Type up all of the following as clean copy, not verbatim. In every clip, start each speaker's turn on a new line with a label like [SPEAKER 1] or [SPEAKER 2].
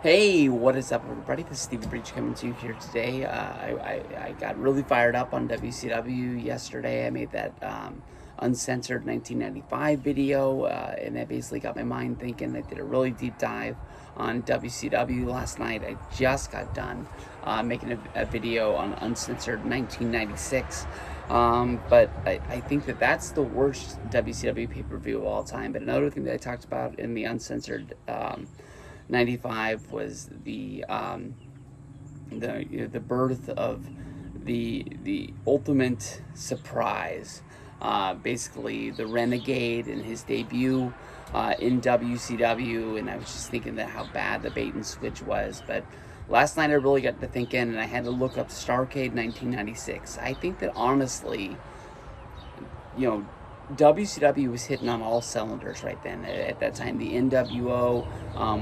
[SPEAKER 1] Hey, what is up, everybody? This is Stephen Breach coming to you here today. I got really fired up on WCW yesterday. I made that uncensored 1995 video, and that basically got my mind thinking. I did a really deep dive on WCW last night. I just got done making a video on uncensored 1996. But I think that's the worst WCW pay-per-view of all time. But another thing that I talked about in the uncensored 95 was the birth of the ultimate surprise. Basically, the Renegade and his debut in WCW, and I was just thinking that how bad the bait and switch was. But last night I really got to thinking, and I had to look up Starrcade 1996. I think that honestly, WCW was hitting on all cylinders right then. At that time, the NWO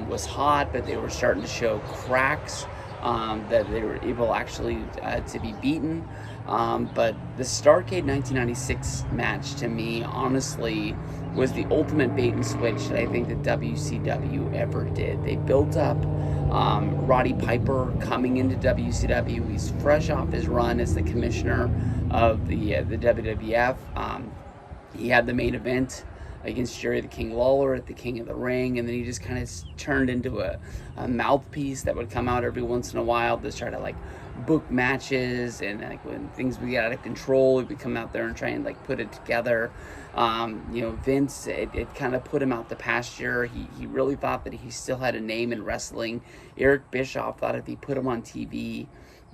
[SPEAKER 1] was hot, but they were starting to show cracks that they were able actually to be beaten. But the Starrcade 1996 match, to me, honestly, was the ultimate bait and switch that I think that WCW ever did. They built up Roddy Piper coming into WCW. He's fresh off his run as the commissioner of the WWF. He had the main event against Jerry the King Lawler at the King of the Ring, and then he just kind of turned into a mouthpiece that would come out every once in a while to try to book matches, and when things would get out of control, he would come out there and try and put it together. Vince, it kind of put him out the pasture. He really thought that he still had a name in wrestling. Eric Bischoff thought if he put him on TV,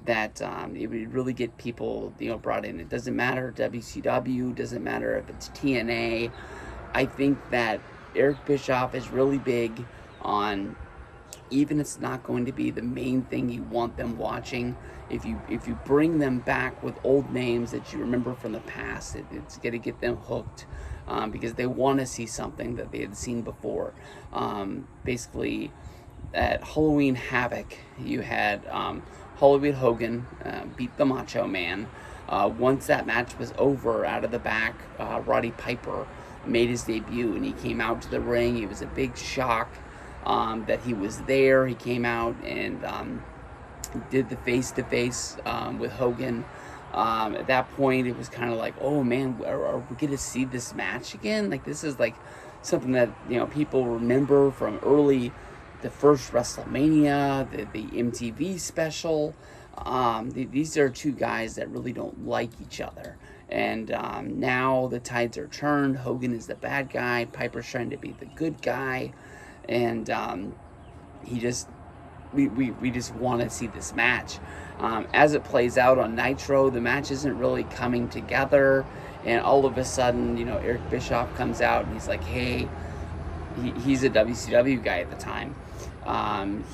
[SPEAKER 1] that it would really get people brought in. It doesn't matter WCW, doesn't matter if it's TNA. I think that Eric Bischoff is really big on, even if it's not going to be the main thing you want them watching, if you bring them back with old names that you remember from the past, it's going to get them hooked, because they want to see something that they had seen before. Basically, at Halloween Havoc, you had Hollywood Hogan beat the Macho Man. Once that match was over, out of the back, Roddy Piper made his debut, and he came out to the ring. It was a big shock that he was there. He came out and did the face-to-face with Hogan. At that point, it was kind of like, oh man, are we going to see this match again? This is something that people remember from early, the first WrestleMania, the MTV special. These are two guys that really don't like each other. And now the tides are turned. Hogan is the bad guy. Piper's trying to be the good guy. And we just want to see this match. As it plays out on Nitro, the match isn't really coming together. And all of a sudden, Eric Bischoff comes out and he's like, hey, he's a WCW guy at the time.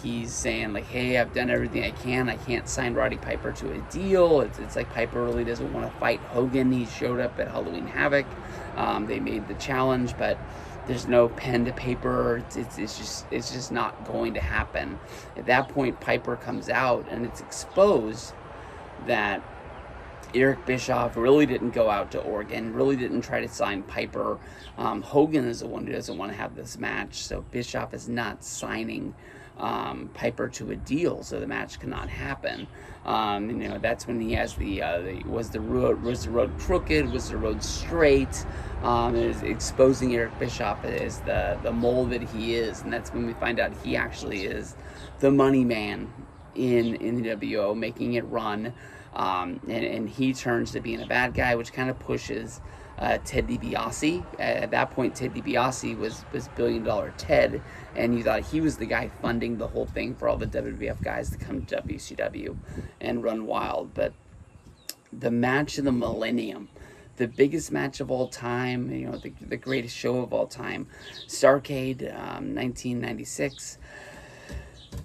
[SPEAKER 1] He's saying hey, I've done everything I can. I can't sign Roddy Piper to a deal. It's like Piper really doesn't want to fight Hogan. He showed up at Halloween Havoc. They made the challenge, but there's no pen to paper. It's just not going to happen. At that point, Piper comes out, and it's exposed that Eric Bischoff really didn't go out to Oregon, really didn't try to sign Piper. Hogan is the one who doesn't want to have this match, so Bischoff is not signing Piper to a deal, so the match cannot happen. That's when he has was the road crooked, was the road straight, is exposing Eric Bischoff as the mole that he is, and that's when we find out he actually is the money man in the WO, making it run. And he turns to being a bad guy, which kind of pushes Ted DiBiase. At that point, Ted DiBiase was $1 billion Ted, and you thought he was the guy funding the whole thing for all the WWF guys to come to WCW and run wild. But the match of the millennium, the biggest match of all time, the greatest show of all time, Starrcade 1996,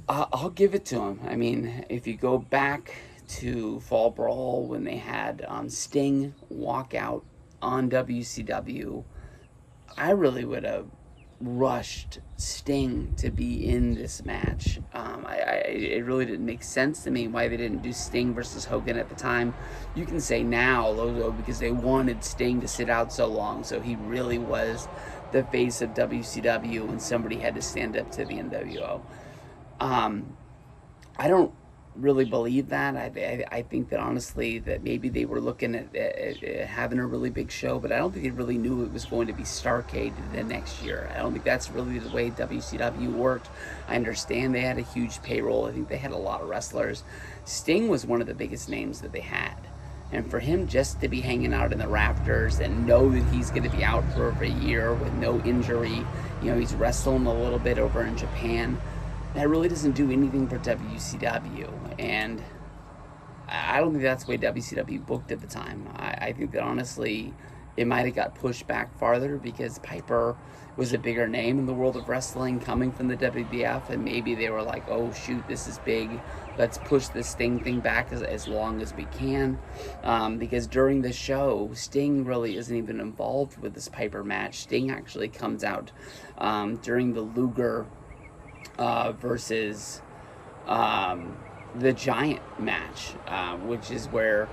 [SPEAKER 1] I'll give it to him. I mean, if you go back to Fall Brawl, when they had Sting walk out on WCW, I really would have rushed Sting to be in this match. It really didn't make sense to me why they didn't do Sting versus Hogan at the time. You can say now, though, because they wanted Sting to sit out so long, so he really was the face of WCW, and somebody had to stand up to the NWO. Um, I don't really believe that. I think that honestly that maybe they were looking at having a really big show, but I don't think they really knew it was going to be Starrcade the next year. I don't think that's really the way WCW worked. I understand they had a huge payroll. I think they had a lot of wrestlers. Sting was one of the biggest names that they had. And for him just to be hanging out in the rafters and know that he's going to be out for over a year with no injury, he's wrestling a little bit over in Japan, that really doesn't do anything for WCW. And I don't think that's the way WCW booked at the time. I think that honestly, it might have got pushed back farther because Piper was a bigger name in the world of wrestling coming from the WWF, and maybe they were like, oh shoot, this is big. Let's push this Sting thing back as long as we can. Because during the show, Sting really isn't even involved with this Piper match. Sting actually comes out during the Luger versus the Giant match, which is where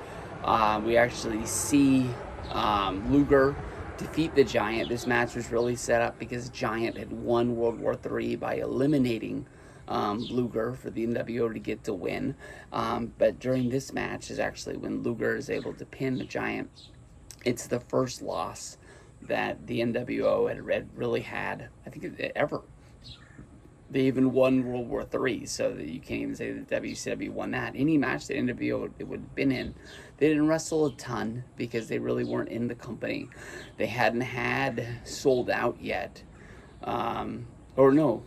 [SPEAKER 1] we actually see Luger defeat the Giant. This match was really set up because Giant had won World War III by eliminating Luger for the NWO to get to win. But during this match is actually when Luger is able to pin the Giant. It's the first loss that the NWO had really had, I think, ever. They even won World War III, so that you can't even say that WCW won that. Any match that NWO would have been in, they didn't wrestle a ton because they really weren't in the company. They hadn't had Sold Out yet. Or no,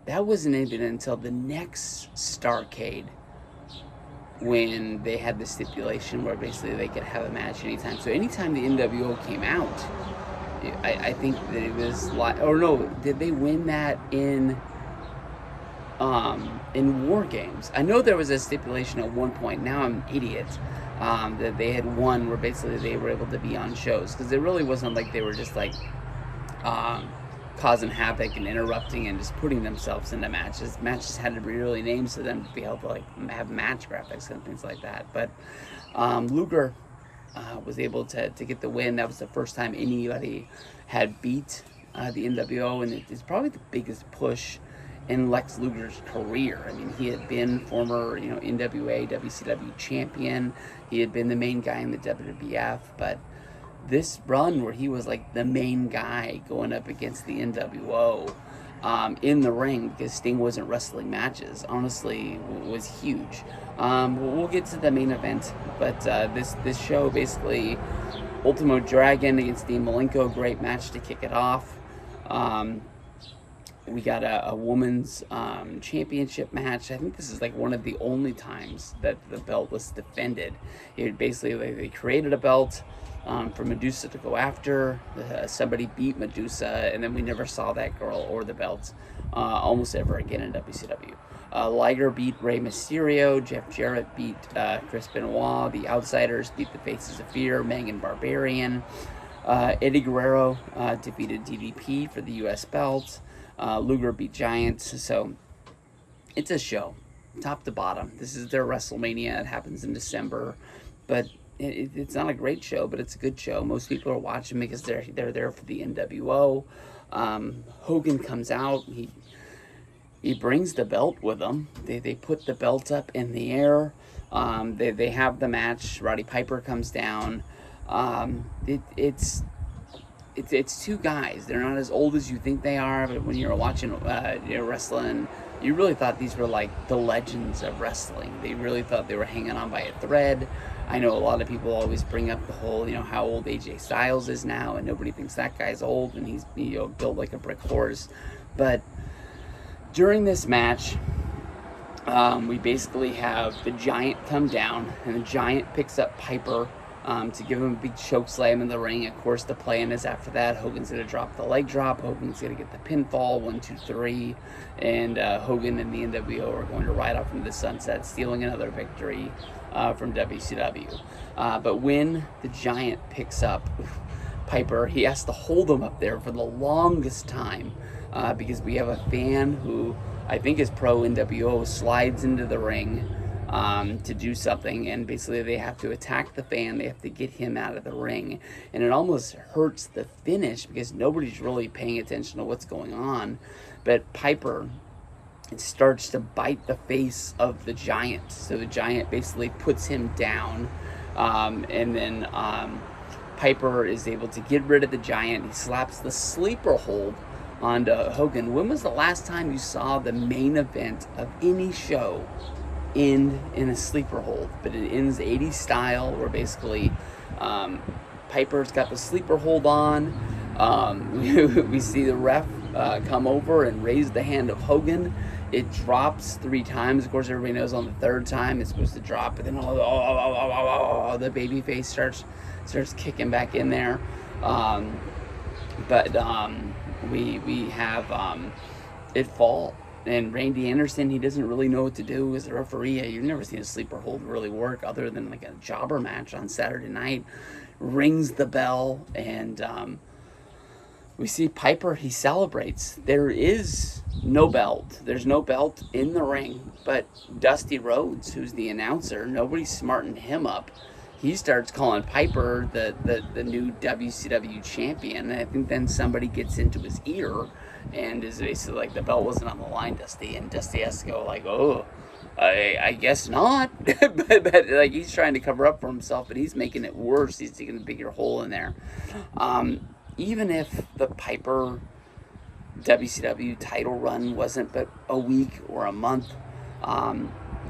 [SPEAKER 1] that wasn't even until the next Starrcade when they had the stipulation where basically they could have a match anytime. So anytime the NWO came out, I think that it was like, or no, did they win that in War Games? I know there was a stipulation at one point. Now I'm an idiot. That they had won, where basically they were able to be on shows, because it really wasn't like they were just like causing havoc and interrupting and just putting themselves into matches. Matches had to be really named for them to be able to like have match graphics and things like that. But Luger was able to get the win. That was the first time anybody had beat the NWO, and it's probably the biggest push in Lex Luger's career. I mean, he had been former, NWA, WCW champion. He had been the main guy in the WWF, but this run where he was like the main guy going up against the NWO in the ring, because Sting wasn't wrestling matches, honestly was huge. We'll get to the main event, but this show basically, Ultimo Dragon against Dean Malenko, great match to kick it off. We got a women's championship match. I think this is like one of the only times that the belt was defended. It basically, they created a belt for Medusa to go after. Somebody beat Medusa, and then we never saw that girl or the belt almost ever again in WCW. Liger beat Rey Mysterio. Jeff Jarrett beat Chris Benoit. The Outsiders beat the Faces of Fear, Megan Barbarian. Eddie Guerrero defeated DDP for the U.S. belt. Luger beat Giant. So it's a show, top to bottom. This is their WrestleMania. It happens in December, but it's not a great show, but it's a good show. Most people are watching because they're there for the NWO. Hogan comes out. He brings the belt with him. They put the belt up in the air. They have the match. Roddy Piper comes down. It's two guys. They're not as old as you think they are, but when you're watching wrestling, you really thought these were like the legends of wrestling. They really thought they were hanging on by a thread. I know a lot of people always bring up the whole, how old AJ Styles is now, and nobody thinks that guy's old, and he's built like a brick horse. But during this match, we basically have the Giant come down, and the Giant picks up Piper to give him a big choke slam in the ring. Of course, the plan is after that, Hogan's going to drop the leg drop. Hogan's going to get the pinfall, 1, 2, 3. And Hogan and the NWO are going to ride off into the sunset, stealing another victory from WCW. But when the Giant picks up Piper, he has to hold him up there for the longest time because we have a fan who I think is pro NWO, slides into the ring to do something, and basically they have to attack the fan. They have to get him out of the ring, and it almost hurts the finish because nobody's really paying attention to what's going on. But Piper it starts to bite the face of the Giant. So the Giant basically puts him down, and then Piper is able to get rid of the Giant. He slaps the sleeper hold onto Hogan. When was the last time you saw the main event of any show end in a sleeper hold? But it ends 80s style, where basically Piper's got the sleeper hold on. We see the ref come over and raise the hand of Hogan. It drops 3 times. Of course, everybody knows on the 3rd time it's supposed to drop, but then the baby face starts kicking back in there. But we have it fall. And Randy Anderson, he doesn't really know what to do as a referee. You've never seen a sleeper hold really work other than like a jobber match on Saturday night. Rings the bell, and we see Piper, he celebrates. There is no belt. There's no belt in the ring, but Dusty Rhodes, who's the announcer, nobody's smarting him up. He starts calling Piper the new WCW champion, and I think then somebody gets into his ear and is basically like, the belt wasn't on the line, Dusty, and Dusty has to go like, oh, I guess not. but like, he's trying to cover up for himself, but he's making it worse. He's digging a bigger hole in there. Even if the Piper WCW title run wasn't but a week or a month,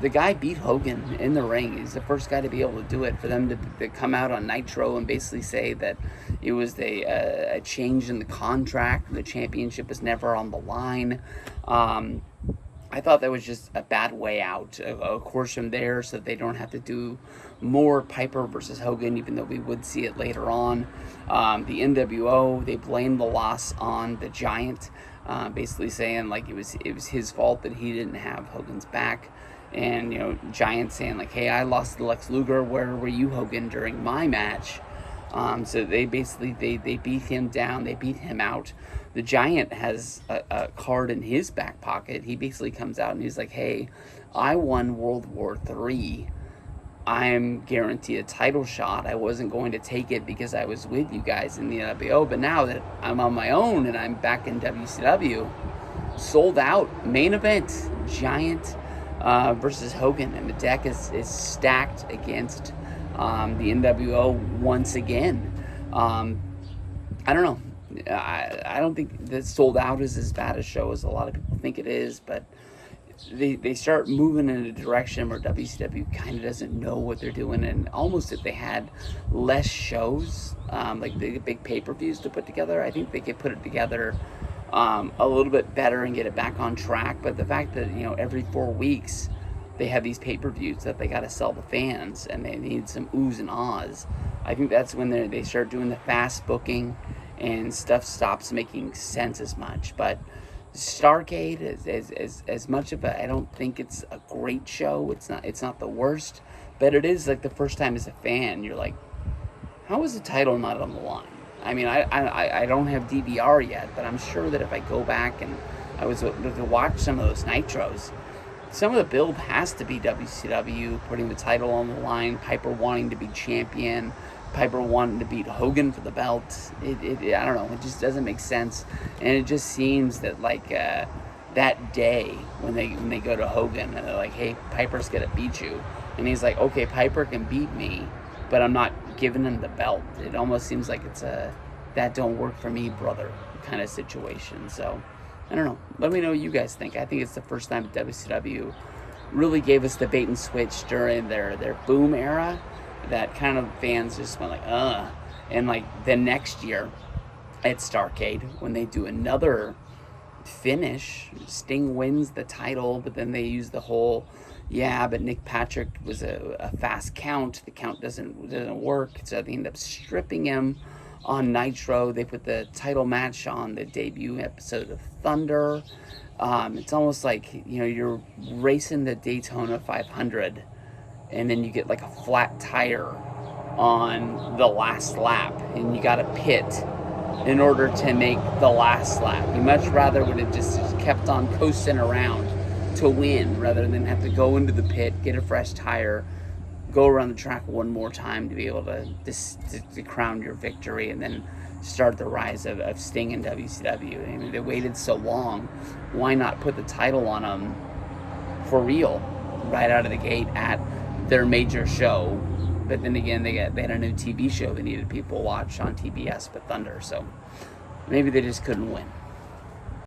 [SPEAKER 1] the guy beat Hogan in the ring. He's the first guy to be able to do it. For them to come out on Nitro and basically say that it was a change in the contract, the championship was never on the line. I thought that was just a bad way out. Of course, from there, so that they don't have to do more Piper versus Hogan, even though we would see it later on. The NWO, they blamed the loss on the Giant, basically saying like it was his fault that he didn't have Hogan's back. And, you know, Giant saying like, hey, I lost to Lex Luger, where were you, Hogan, during my match? So they basically, they beat him down, they beat him out. The Giant has a card in his back pocket. He basically comes out and he's like, hey, I won World War III. I'm guaranteed a title shot. I wasn't going to take it because I was with you guys in the NWO, but now that I'm on my own and I'm back in WCW, sold out, main event, Giant versus Hogan, and the deck is stacked against the NWO once again. I don't know. I don't think that Sold Out is as bad a show as a lot of people think it is, but they start moving in a direction where WCW kind of doesn't know what they're doing, and almost if they had less shows, like the big pay-per-views to put together, I think they could put it together a little bit better and get it back on track. But the fact that, you know, every 4 weeks they have these pay-per-views that they got to sell the fans, and they need some oohs and ahs, I think that's when they start doing the fast booking and stuff stops making sense as much. But Starrcade is as much of a, I don't think it's a great show. It's not the worst, but it is like the first time as a fan you're like, how is the title not on the line? I mean, I don't have DVR yet, but I'm sure that if I go back and I was to watch some of those Nitros, some of the build has to be WCW putting the title on the line, Piper wanting to be champion, Piper wanting to beat Hogan for the belt. I don't know. It just doesn't make sense, and it just seems that like that day when they go to Hogan and they're like, "Hey, Piper's gonna beat you," and he's like, "Okay, Piper can beat me, but I'm not giving him the belt." It almost seems like it's a that don't work for me, brother, kind of situation. So I don't know. Let me know what you guys think. I think it's the first time WCW really gave us the bait and switch during their boom era, that kind of fans just went like, and like the next year at Starrcade, when they do another finish, Sting wins the title, but then they use the whole, yeah, but Nick Patrick was a fast count, the count doesn't work, so they end up stripping him on Nitro. They put the title match on the debut episode of Thunder. It's almost like, you know, you're racing the Daytona 500 and then you get like a flat tire on the last lap and you got to pit in order to make the last lap. You much rather would have just kept on coasting around to win rather than have to go into the pit, get a fresh tire, go around the track one more time to be able to crown your victory, and then start the rise of Sting in WCW. I mean, they waited so long. Why not put the title on them for real right out of the gate at their major show? But then again, they had a new TV show they needed people to watch on TBS, but Thunder. So maybe they just couldn't win.